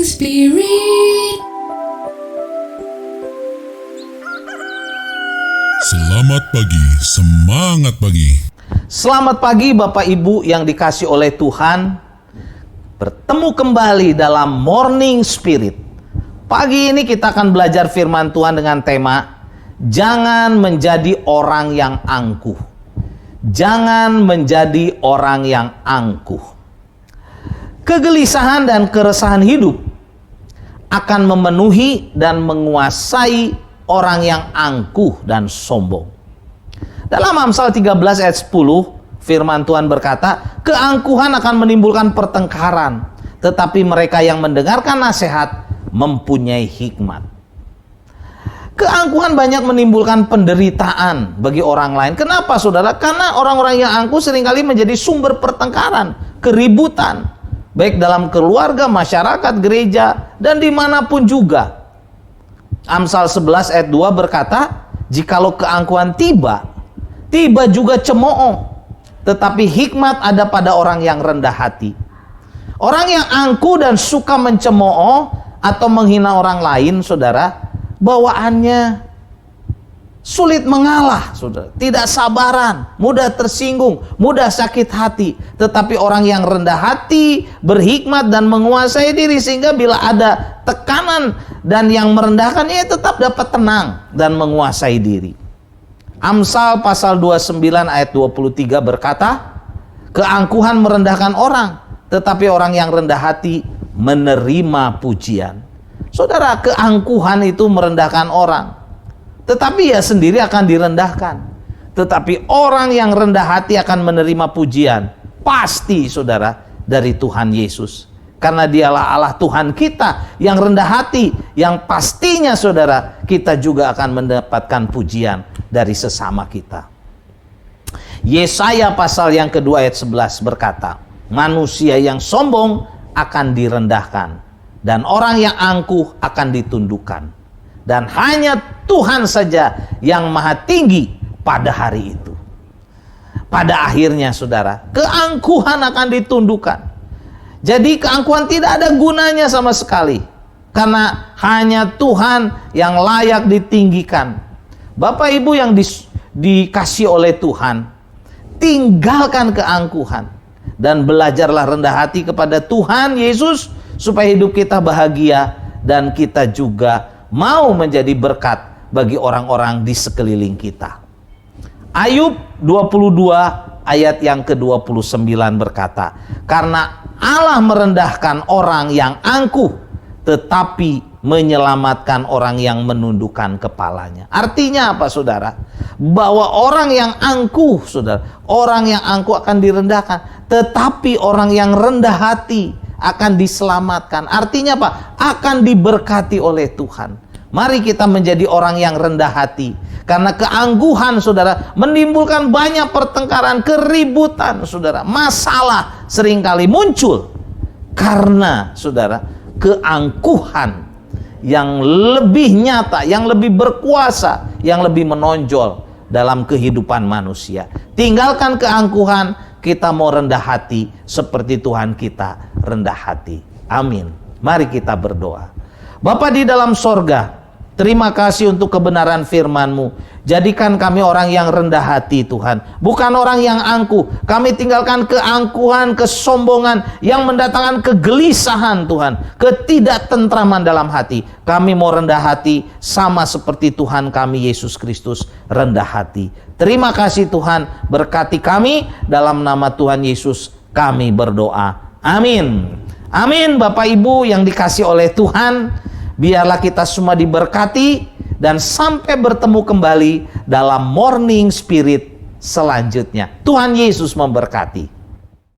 Morning Spirit. Selamat pagi, semangat pagi. Selamat pagi Bapak Ibu yang dikasih oleh Tuhan. Bertemu kembali dalam Morning Spirit. Pagi ini kita akan belajar firman Tuhan dengan tema jangan menjadi orang yang angkuh. Jangan menjadi orang yang angkuh. Kegelisahan dan keresahan hidup akan memenuhi dan menguasai orang yang angkuh dan sombong. Dalam Amsal 13 ayat 10, firman Tuhan berkata, keangkuhan akan menimbulkan pertengkaran, tetapi mereka yang mendengarkan nasihat mempunyai hikmat. Keangkuhan banyak menimbulkan penderitaan bagi orang lain. Kenapa saudara? Karena orang-orang yang angkuh seringkali menjadi sumber pertengkaran, keributan, baik dalam keluarga, masyarakat, gereja, dan dimanapun juga. Amsal 11 ayat 2 berkata, jikalau keangkuhan tiba juga cemooh, tetapi hikmat ada pada orang yang rendah hati. Orang yang angkuh dan suka mencemooh atau menghina orang lain, saudara, bawaannya sulit mengalah, saudara. Tidak sabaran, mudah tersinggung, mudah sakit hati. Tetapi orang yang rendah hati, berhikmat dan menguasai diri, sehingga bila ada tekanan dan yang merendahkan, ia tetap dapat tenang dan menguasai diri. Amsal pasal 29 ayat 23 berkata, keangkuhan merendahkan orang, tetapi orang yang rendah hati menerima pujian. Saudara, keangkuhan itu merendahkan orang, tetapi ia sendiri akan direndahkan. Tetapi orang yang rendah hati akan menerima pujian, pasti saudara, dari Tuhan Yesus. Karena dialah Allah Tuhan kita yang rendah hati, yang pastinya saudara, kita juga akan mendapatkan pujian dari sesama kita. Yesaya pasal yang kedua ayat 11 berkata, manusia yang sombong akan direndahkan, dan orang yang angkuh akan ditundukkan. Dan hanya Tuhan saja yang maha tinggi pada hari itu. Pada akhirnya saudara, keangkuhan akan ditundukkan. Jadi keangkuhan tidak ada gunanya sama sekali, karena hanya Tuhan yang layak ditinggikan. Bapak Ibu yang dikasih oleh Tuhan, tinggalkan keangkuhan dan belajarlah rendah hati kepada Tuhan Yesus, supaya hidup kita bahagia dan kita juga mau menjadi berkat bagi orang-orang di sekeliling kita. Ayub 22 ayat yang ke-29 berkata, karena Allah merendahkan orang yang angkuh, tetapi menyelamatkan orang yang menundukkan kepalanya. Artinya apa saudara? Bahwa orang yang angkuh, saudara, orang yang angkuh akan direndahkan, tetapi orang yang rendah hati akan diselamatkan. Artinya apa? Akan diberkati oleh Tuhan. Mari kita menjadi orang yang rendah hati. Karena keangkuhan saudara menimbulkan banyak pertengkaran, keributan saudara. Masalah seringkali muncul karena saudara keangkuhan yang lebih nyata, yang lebih berkuasa, yang lebih menonjol dalam kehidupan manusia. Tinggalkan keangkuhan, kita mau rendah hati seperti Tuhan kita rendah hati. Amin. Mari kita berdoa. Bapa di dalam sorga, terima kasih untuk kebenaran firman-Mu. Jadikan kami orang yang rendah hati Tuhan, bukan orang yang angkuh. Kami tinggalkan keangkuhan, kesombongan yang mendatangkan kegelisahan Tuhan, ketidaktentraman dalam hati. Kami mau rendah hati sama seperti Tuhan kami Yesus Kristus rendah hati. Terima kasih Tuhan, berkati kami dalam nama Tuhan Yesus kami berdoa. Amin. Amin. Bapak Ibu yang dikasih oleh Tuhan, biarlah kita semua diberkati dan sampai bertemu kembali dalam Morning Spirit selanjutnya. Tuhan Yesus memberkati.